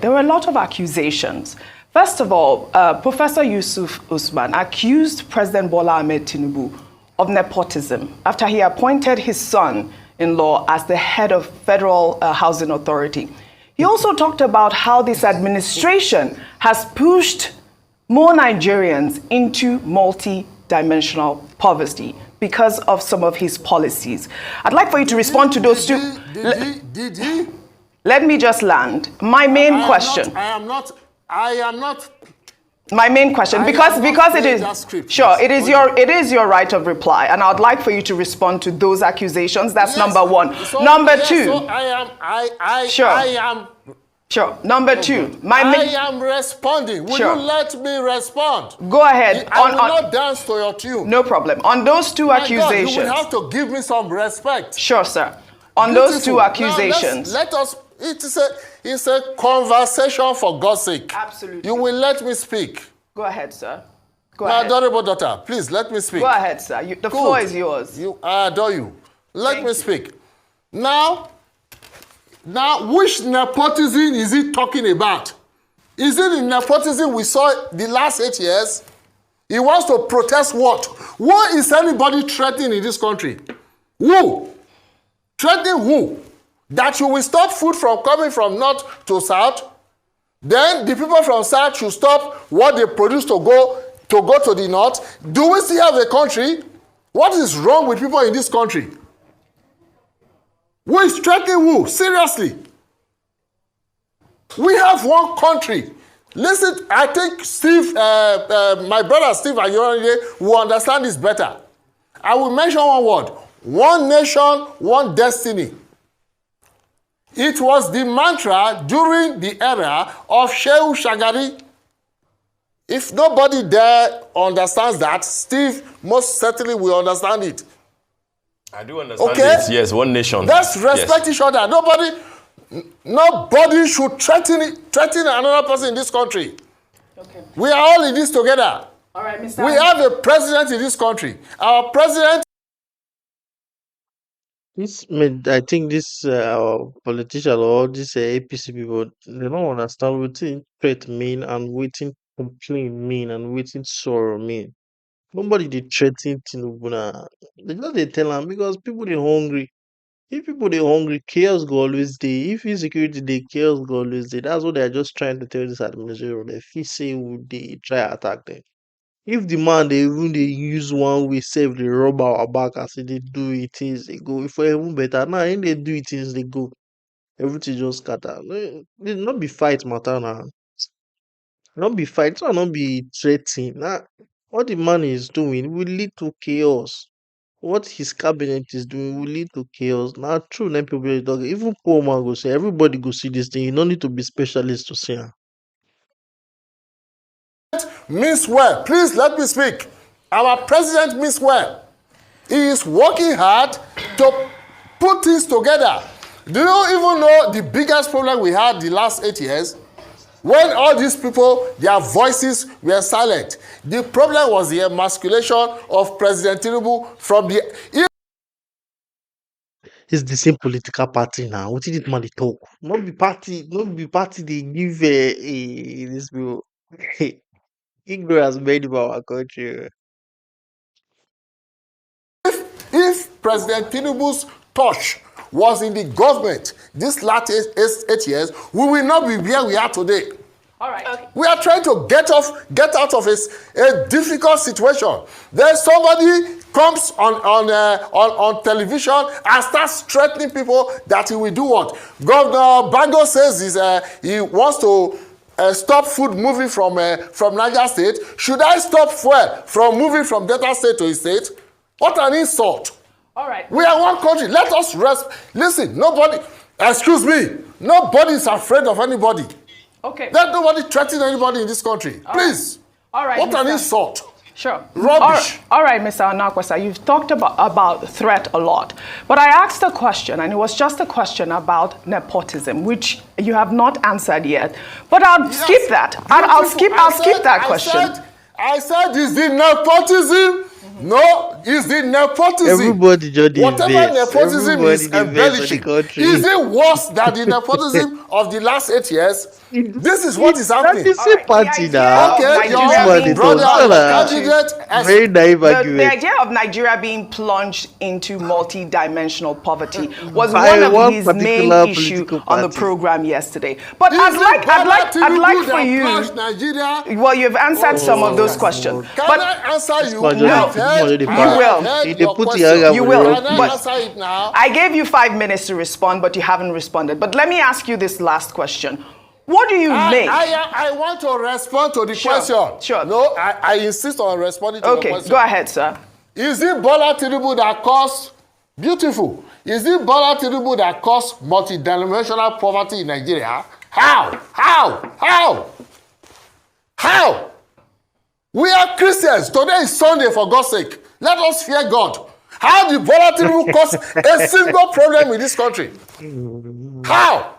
There were a lot of accusations. First of all, Professor Yusuf Usman accused President Bola Ahmed Tinubu of nepotism after he appointed his son-in-law as the head of Federal Housing Authority. He also talked about how this administration has pushed more Nigerians into multi-dimensional poverty because of some of his policies. I'd like for you to respond to those two. Did he? Let me just land. My main question. I am not. My main question, because it is sure, it is your right of reply, and I'd like for you to respond to those accusations. That's number one. Number two. So I am. Sure. Number two. I am responding. Will you let me respond? Go ahead. I will not dance to your tune. No problem. On those two accusations. God, you will have to give me some respect. Sure, sir. On those two accusations. Now, let us. It's a conversation, for God's sake. Absolutely. You will let me speak. Go ahead, sir. My adorable daughter, please let me speak. Go ahead, sir. The floor is yours. I adore you. Let me speak. Now, which nepotism is he talking about? Is it the nepotism we saw the last 8 years? He wants to protest what? What is anybody threatening in this country? Who? Threatening who? That you will stop food from coming from north to south? Then the people from south should stop what they produce to go to the north? Do we still have a country? What is wrong with people in this country? Who is threatening who? Seriously. We have one country. Listen, I think Steve, my brother Steve Ayorande will understand this better. I will mention one word. One nation, one destiny. It was the mantra during the era of Shehu Shagari. If nobody there understands that, Steve most certainly will understand it. I do understand it. Yes, one nation. Let's respect each other. Nobody should threaten another person in this country. Okay. We are all in this together. All right, Mr. We have a president in this country. Our president. I think this politician or this APC people, they don't understand what threat mean and what complain mean and what sorrow mean. Nobody they threaten Tinubu now. They just they tell them because people they hungry. If people they hungry, chaos go always dey. If insecurity dey, chaos go always dey. That's what they are just trying to tell this administration. They feel say would they try attack them. If the man they even they use one way save the rub our back as they do it things they go. If we even better now, if they do it things they go. Everything just scatter. No, it not be fight matter now. Not be fight, not be threatening. Nah, what the man is doing will lead to chaos. What his cabinet is doing will lead to chaos. Now, true, then people dey talk. Even poor man go say, everybody go see this thing. You don't need to be specialist to see it. Means well. Please let me speak. Our president means well. He is working hard to put things together. Do you even know the biggest problem we had the last 8 years? When all these people, their voices were silent. The problem was the emasculation of President Tinubu from the... It's the same political party now. What did this man dey talk? Not be party they give this people. Ignorance made in our country. If President Tinubu's touch was in the government this last 8 years, we will not be where we are today. All right. Okay. We are trying to get out of a difficult situation. Then somebody comes on television and starts threatening people that he will do what? Governor Bago says he wants to stop food moving from Niger State. Should I stop fuel from moving from Delta State to his state? What an insult. All right. We are one country. Let us rest. Listen, nobody is afraid of anybody. Okay. Let nobody threaten anybody in this country. Please. All right. What an insult. Sure. Rubbish. All right, Mr. Onokpasa, you've talked about threat a lot. But I asked a question, and it was just a question about nepotism, which you have not answered yet. But I'll skip that. I'll skip that question. I said, is the nepotism? No, is the nepotism. Everybody just whatever nepotism is embellishing. Is it worse than the nepotism of the last 8 years? This is what is happening. That's the same party now. Okay, Nigeria your being brother, plunged candidate, Very naive the argument. idea of Nigeria being plunged into multi-dimensional poverty was By one one of his main particular issue political on the party. program yesterday. But Is I'd it like Tinubu for that you. plunged Nigeria? Well, you've answered some of those questions. Can But I answer you? man I've just- heard, this man I will. have heard They your put the question. area You on will, the Can wrong I but- place. answer it now? I gave you 5 minutes to respond, but you haven't responded. But let me ask you this last question. What do you make? I want to respond to the Sure, question. sure. No, I insist on responding to the Okay, question. go ahead, sir. Is it Bola Tinubu that caused, beautiful, is it Bola Tinubu that caused multidimensional poverty in Nigeria? How? We are Christians. Today is Sunday, for God's sake. Let us fear God. How did Bola Tinubu cause a single problem in this country? How?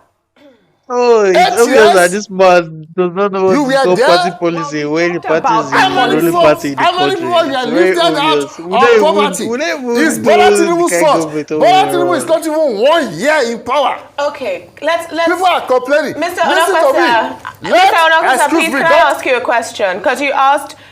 Oh, it's 8 obvious years? that this man does not know You what to were call there? party policy Well, we when the talked party about is how the many ruling people- party in the How many country. people you are It's very lifted out obvious. of We don't even- poverty? we don't even It's know Bola the Tinubu's kind of fault. government Bola we Tinubu are is on. not even 1 year in power. Okay, let's People are complaining. Mr. Listen to me. Mr. Onokpasa, Excuse please me, can I don't- ask you a question? Because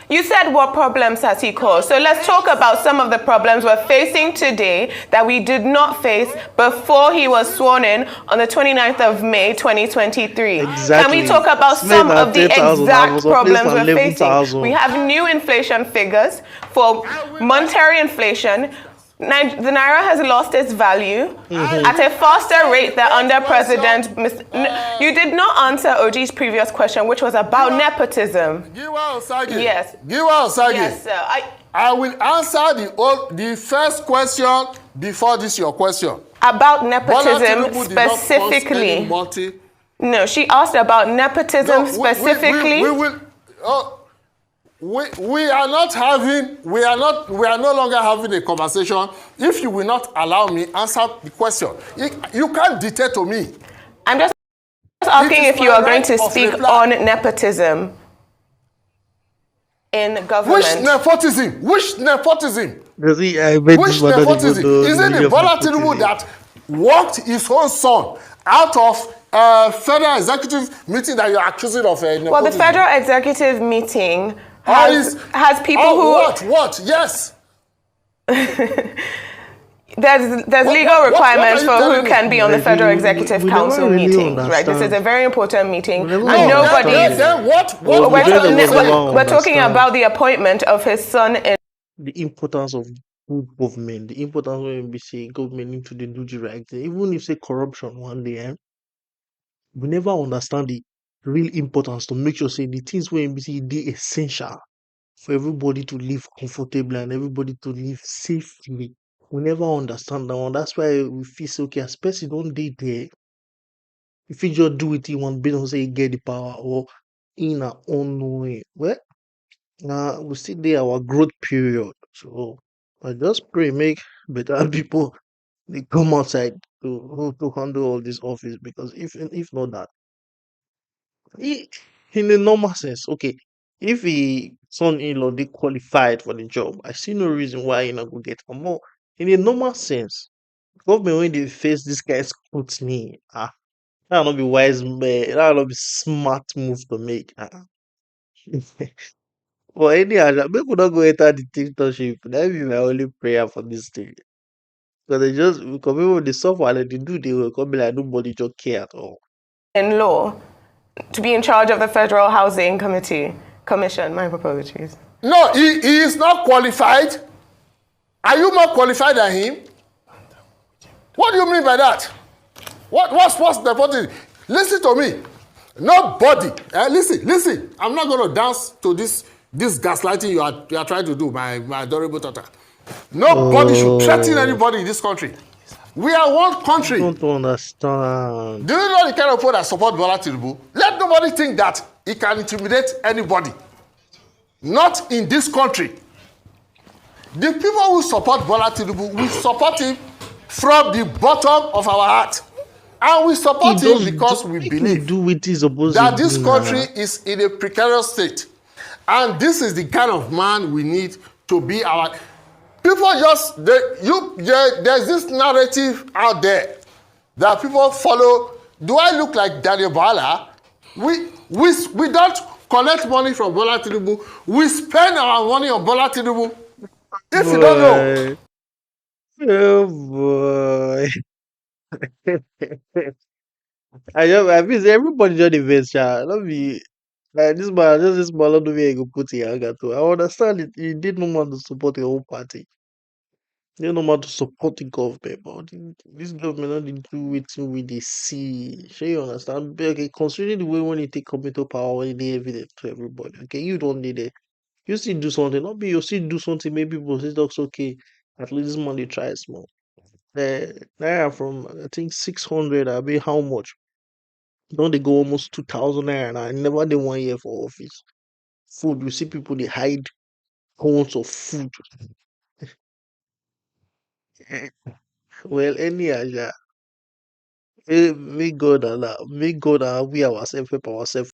you said what problems has he caused. So let's talk about some of the problems we're facing today that we did not face before he was sworn in on the 29th of May, 2023. Exactly. Can we talk about It's some made of the 10,000, I exact was problems replaced we're at facing? 11,000. We have new inflation figures for monetary inflation. The naira has lost its value at a faster rate than under President. You did not answer OG's previous question, which was about nepotism. Giwa Osage. Yes. Giwa Osage. Yes, sir. I will answer the first question before this your question. About Bola nepotism Tinubu did not cause any specifically. multi. No, she asked about nepotism No, specifically. we will. We are not having. We are no longer having a conversation. If you will not allow me answer the question, you can't dictate to me. I'm just asking It is if you my are going right to of speak reply. on nepotism in government. Which nepotism? Which nepotism? Does he? I bet Which this man doesn't even nepotism? know Is the it meaning the of Bola nepotism. Tinubu that walked his own son out of federal executive meeting that you're accusing of nepotism? Well, the federal executive meeting has people who What? Yes. there's What legal are requirements you for telling who me? can be on the Like, Federal we Executive never Council really meetings, right? This is understand. a very important meeting, We never and understand. nobody. Then what? Well, We're, we don't talking- understand. we're talking about the appointment of his son in The importance of good government, the importance when we say government need to dey do the right thing. Even if say corruption one day, we never understand the real importance to make sure say the things wey be say dey essential for everybody to live comfortably and everybody to live safely. We never understand that one. That's why we feel say okay, as person don dey there, if you just do wetin you want based on say you get the power or in our own way. Well, now we still dey our growth period. So I just pray make better people they come outside to handle all this office because if not that, he, in a normal sense, okay, if he son-in-law they qualified for the job, I see no reason why he not go get more. In a normal sense, government when they face this guy's scrutiny, that not be wise, man. That not be smart move to make. For any other, make we not go enter the dictatorship. That be my only prayer for this thing. Because they just because people the software that they do, they will come be like nobody just care at all. law to be in charge of the Federal Housing Commission. My apologies. No, he is not qualified. Are you more qualified than him? What do you mean by that? What's the point? Listen to me. Nobody. Listen. I'm not going to dance to this gaslighting you are trying to do, my adorable daughter. Nobody should threaten anybody in this country. We are one country. I don't understand. Do you know the kind of people that support Bola Tinubu? Let nobody think that he can intimidate anybody. Not in this country. The people who support Bola Tinubu, we support him from the bottom of our heart. And we support him because we believe that this country is in a precarious state. And this is the kind of man we need to be our... People just... There's this narrative out there that people follow. Do I look like Daniel Bala? we don't collect money from Bola Tinubu. We spend our money on Bola Tinubu. If you don't know. Oh boy. I mean everybody just invest, not be this man, just this man, don't know go put in anger too. I understand it. You did not want to support your own party. You don't want to support the government, but this government not dey do wetin we dey see. Sure you understand? But, okay, considering the way when you take come into power, when they evident to everybody. Okay, you don't need it. You still do something. Not be you still do something. Maybe people say that's okay. At least this money try small. Naira from I think 600. I mean, how much? Don't they go almost 2,000 naira now? I never did 1 year for office. Food, you see people they hide tons of food. Well, anyhow, yeah. May God and we ourselves help ourselves